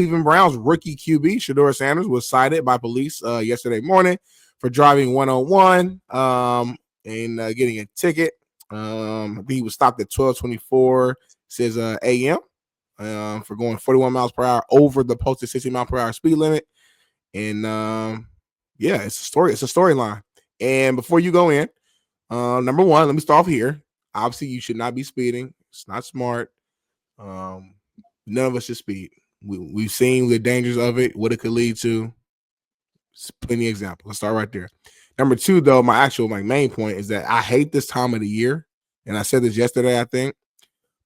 Cleveland Browns rookie QB Shedeur Sanders was cited by police yesterday morning for driving 101 and getting a ticket. He was stopped at 12:24 says a.m. For going 41 miles per hour over the posted 60 mile per hour speed limit. And yeah, it's a story. It's a storyline. And before you go in, number one, let me start off here. Obviously, you should not be speeding. It's not smart. None of us should speed. We've seen the dangers of it, what it could lead to. It's plenty of examples. Let's start right there. Number two, though, my main point is that I hate this time of the year. And I said this yesterday, I think,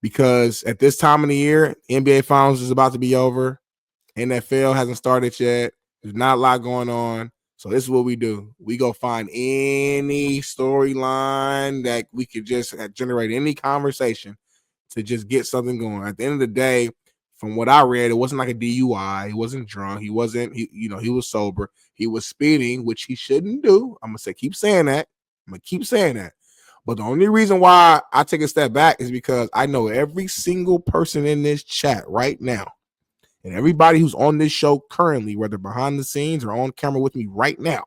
because at this time of the year, NBA Finals is about to be over. NFL hasn't started yet. There's not a lot going on. So this is what we do. We go find any storyline that we could just generate any conversation to just get something going. At the end of the day, from what I read, it wasn't like a DUI. He wasn't drunk. He was sober. He was speeding, which he shouldn't do. I'm going to keep saying that. But the only reason why I take a step back is because I know every single person in this chat right now and everybody who's on this show currently, whether behind the scenes or on camera with me right now,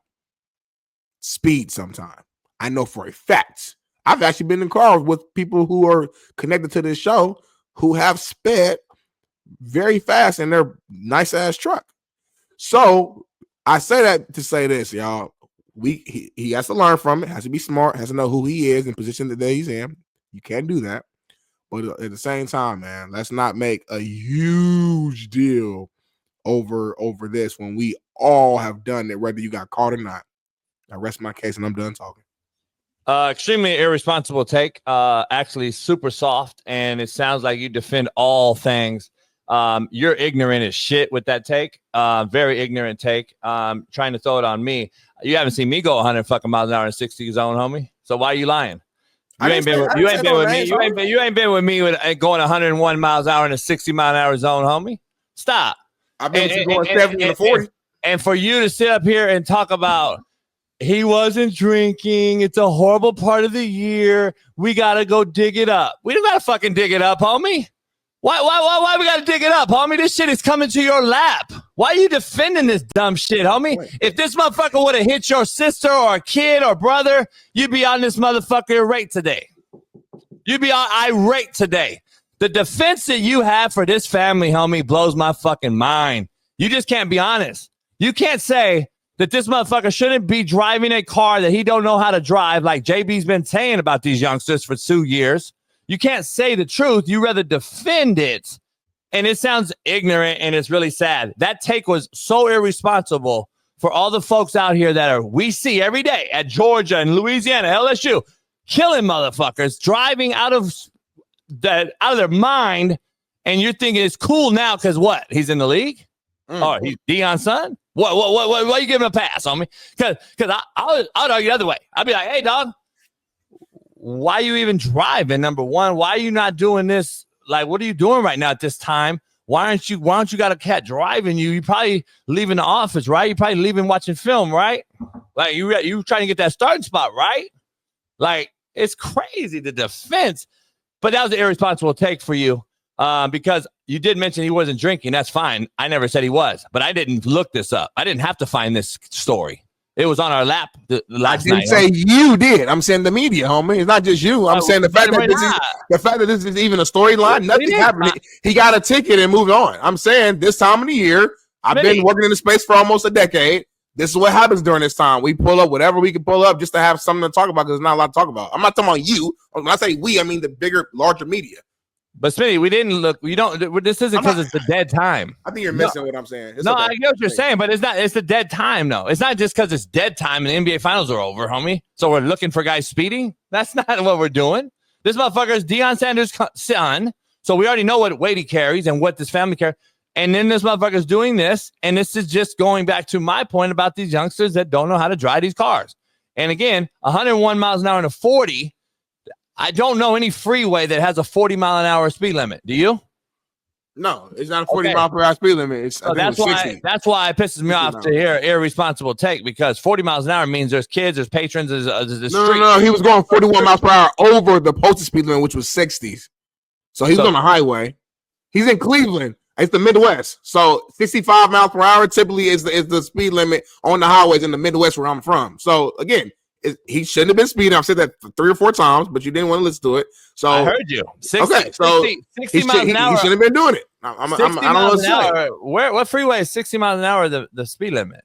speed sometime. I know for a fact. I've actually been in cars with people who are connected to this show who have sped very fast in their nice ass truck. So I say that to say this, y'all. He has to learn from it, has to be smart, has to know who he is and position that he's in. You can't do that. But at the same time, man, let's not make a huge deal over this when we all have done it, whether you got caught or not. I rest my case and I'm done talking. Extremely irresponsible take. Actually super soft, and it sounds like you defend all things. You're ignorant as shit with that take. Very ignorant take. Trying to throw it on me. You haven't seen me go 100 fucking miles an hour in 60 zone, homie. So why are you lying? You ain't been with me with going 101 miles an hour in a 60 mile an hour zone, homie. Stop. I've been going 70 and 40. And for you to sit up here and talk about he wasn't drinking, it's a horrible part of the year, we gotta go dig it up. We don't gotta fucking dig it up, homie. Why we gotta dig it up, homie? This shit is coming to your lap. Why are you defending this dumb shit, homie? Wait. If this motherfucker would have hit your sister or a kid or brother, you'd be on this motherfucker irate today. You'd be irate today. The defense that you have for this family, homie, blows my fucking mind. You just can't be honest. You can't say that this motherfucker shouldn't be driving a car that he don't know how to drive, like JB's been saying about these youngsters for 2 years. You can't say the truth. You rather defend it. And it sounds ignorant, and it's really sad. That take was so irresponsible for all the folks out here we see every day at Georgia and Louisiana, LSU, killing motherfuckers, driving out of their mind. And you're thinking it's cool now because what? He's in the league? Oh, he's Deion's son? What are you giving a pass on me? Because I would argue the other way. I'd be like, hey, dog, why are you even driving? Number one, why are you not doing this? Like, what are you doing right now at this time? Why don't you got a cat driving you? You probably leaving the office, right? You probably leaving watching film, right? Like you trying to get that starting spot, right? Like, it's crazy, the defense. But that was an irresponsible take for you because you did mention he wasn't drinking. That's fine. I never said he was, but I didn't look this up. I didn't have to find this story. It was on our lap last night. I didn't say you did. I'm saying the media, homie. It's not just you. I'm saying the fact that this is even a storyline. Nothing happened. He got a ticket and moved on. I'm saying this time of the year, I've been working in the space for almost a decade. This is what happens during this time. We pull up whatever we can pull up just to have something to talk about because there's not a lot to talk about. I'm not talking about you. When I say we, I mean the bigger, larger media. But Smitty, we didn't look. We don't. This isn't because it's the dead time. I think you're missing what I'm saying. It's okay. I get what you're saying, but it's not. It's the dead time, though. It's not just because it's dead time and the NBA Finals are over, homie. So we're looking for guys speeding. That's not what we're doing. This motherfucker is Deion Sanders' son, so we already know what weight he carries and what this family carries. And then this motherfucker's doing this, and this is just going back to my point about these youngsters that don't know how to drive these cars. And again, 101 miles an hour and a 40. I don't know any freeway that has a 40 mile an hour speed limit. Do you? No, it's not a 40 mile per hour speed limit. It's, so that's why it pisses me off to hear irresponsible take because 40 miles an hour means there's kids, there's patrons, there's No. He was going 41 miles per hour over the posted speed limit, which was 60s. So he's on the highway. He's in Cleveland. It's the Midwest. So 65 miles per hour typically is the speed limit on the highways in the Midwest where I'm from. So again, he shouldn't have been speeding. I've said that 3 or 4 times, but you didn't want to listen to it. So I heard you. 60 miles an hour. He shouldn't have been doing it. I don't know what to say. What freeway is 60 miles an hour the speed limit?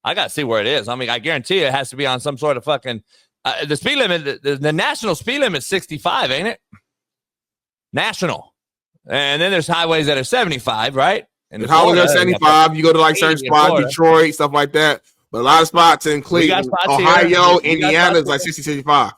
I got to see where it is. I mean, I guarantee it has to be on some sort of fucking the speed limit. The national speed limit is 65, ain't it? National. And then there's highways that are 75, right? And the highways are 75. You go to like certain spots, Detroit, stuff like that. But a lot of spots in Cleveland, Ohio, Indiana is like 60, 65.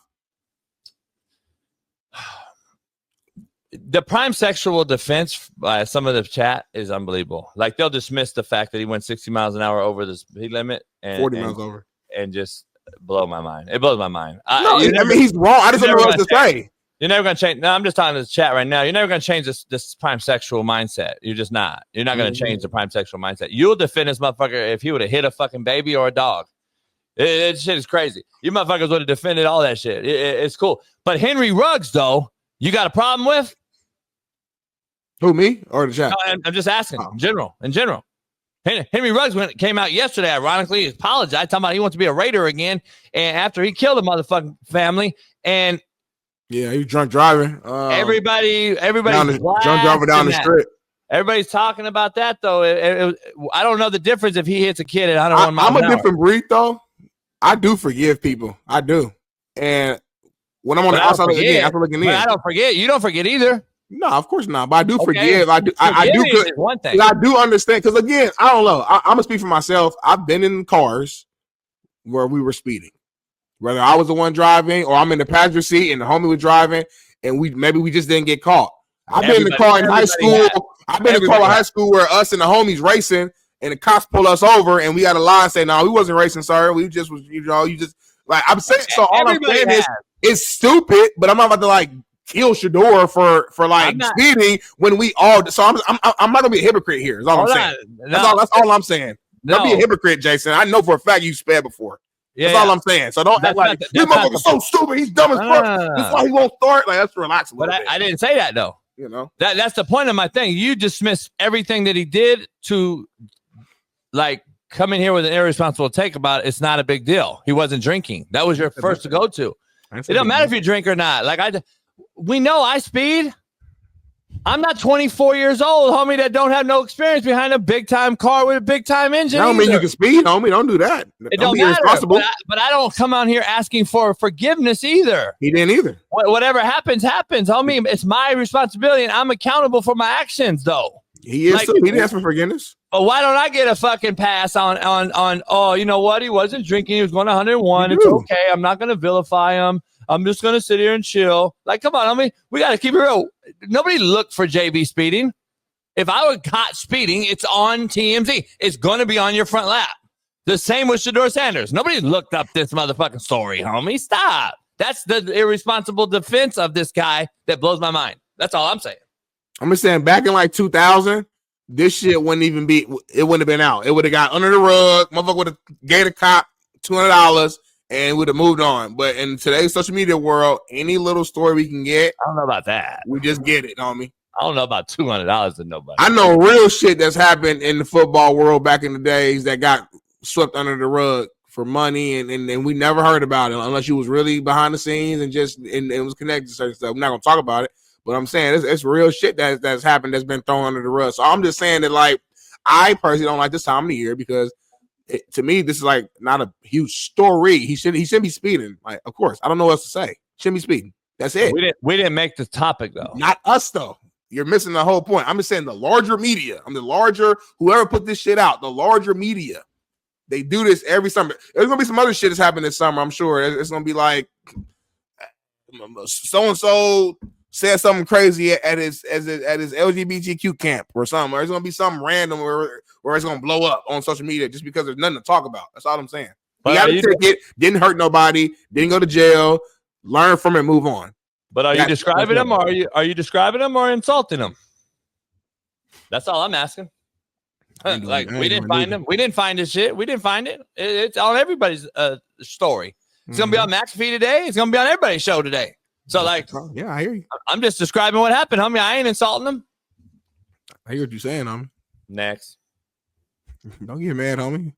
The prime sexual defense by some of the chat is unbelievable. Like they'll dismiss the fact that he went 60 miles an hour over the speed limit and 40 miles over, and just blow my mind. It blows my mind. No, I mean he's wrong. I just don't know what to say. You're never going to change. No, I'm just talking to the chat right now. You're never going to change this prime sexual mindset. You're just not. You're not going to change the prime sexual mindset. You'll defend this motherfucker if he would have hit a fucking baby or a dog. It shit is crazy. You motherfuckers would have defended all that shit. It's cool. But Henry Ruggs, though, you got a problem with? Who, me or the chat? No, I'm just asking. In general. Henry Ruggs came out yesterday, ironically, apologized, talking about he wants to be a Raider again. And after he killed a motherfucking family and yeah, he was drunk driving. Everybody drunk driving down the strip. Everybody's talking about that though. I don't know the difference if he hits a kid at 101 miles I'm an a hour. different breed though. I do forgive people. I do. And when I'm on the outside looking in, after looking in, I don't forget. You don't forget either. No, of course not. But I do forgive. I do. I do. One thing. I do understand because again, I don't know. I'm gonna speak for myself. I've been in cars where we were speeding. Whether I was the one driving or I'm in the passenger seat and the homie was driving and we just didn't get caught. I've been in the car in high school. I've been in the car in high school where us and the homies racing and the cops pull us over and we got a line saying, no, we wasn't racing, sir. We just was, you just like I'm saying. So all I'm saying is it's stupid, but I'm not about to like kill Shedeur for like speeding when we all. So I'm not gonna be a hypocrite here. Is all I'm saying. That's all I'm saying. Don't be a hypocrite, Jason. I know for a fact you sped before. That's all I'm saying. So don't act like this motherfucker's so stupid. He's dumb as fuck. That's why he won't start. Like, let's relax a little bit. I didn't say that though. You know, that's the point of my thing. You dismiss everything that he did to like come in here with an irresponsible take about it. It's not a big deal. He wasn't drinking. That was your first to go to. It don't matter if you drink or not. Like we know I speed. I'm not 24 years old, homie, that don't have no experience behind a big time car with a big time engine. I don't mean you can speed, homie. Don't do that. It don't matter. But I don't come out here asking for forgiveness either. He didn't either. Whatever happens, homie. It's my responsibility, and I'm accountable for my actions, though. He is. Like, too. He didn't ask for forgiveness. But why don't I get a fucking pass on? Oh, you know what? He wasn't drinking. He was going 101. It's okay. I'm not going to vilify him. I'm just going to sit here and chill. Like, come on, homie. We got to keep it real. Nobody looked for JB speeding. If I were caught speeding, it's on TMZ. It's going to be on your front lap. The same with Shedeur Sanders. Nobody looked up this motherfucking story, homie. Stop. That's the irresponsible defense of this guy that blows my mind. That's all I'm saying. I'm just saying, back in like 2000, this shit wouldn't have been out. It would have got under the rug. Motherfucker would have gave the cop $200 and would have moved on. But in today's social media world, any little story we can get, I don't know about that. We just get it, homie. I don't know about $200 to nobody. I know real shit that's happened in the football world back in the days that got swept under the rug for money, and we never heard about it unless you was really behind the scenes and it was connected to certain stuff. I'm not gonna talk about it, but I'm saying it's real shit that's happened that's been thrown under the rug. So I'm just saying that, like, I personally don't like this time of the year because to me this is like not a huge story. He shouldn't be speeding. Like, of course, I don't know what else to say. Shouldn't be speeding. That's it. We didn't make the topic though. Not us though. You're missing the whole point. I'm just saying the larger media. Whoever put this shit out, the larger media. They do this every summer. There's gonna be some other shit that's happening this summer. I'm sure it's gonna be like so and so said something crazy at his LGBTQ camp or something. Or it's gonna be something random where it's gonna blow up on social media just because there's nothing to talk about. That's all I'm saying. He got a ticket, didn't hurt nobody, didn't go to jail. Learn from it, move on. But are you describing him, or are you describing him or insulting him? That's all I'm asking. Like, we didn't find him. We didn't find his shit. We didn't find it. It's on everybody's story. It's gonna be on McAfee today. It's gonna be on everybody's show today. So, like, yeah, I hear you. I'm just describing what happened, homie. I ain't insulting him. I hear what you're saying, homie. Next. Don't get mad, homie.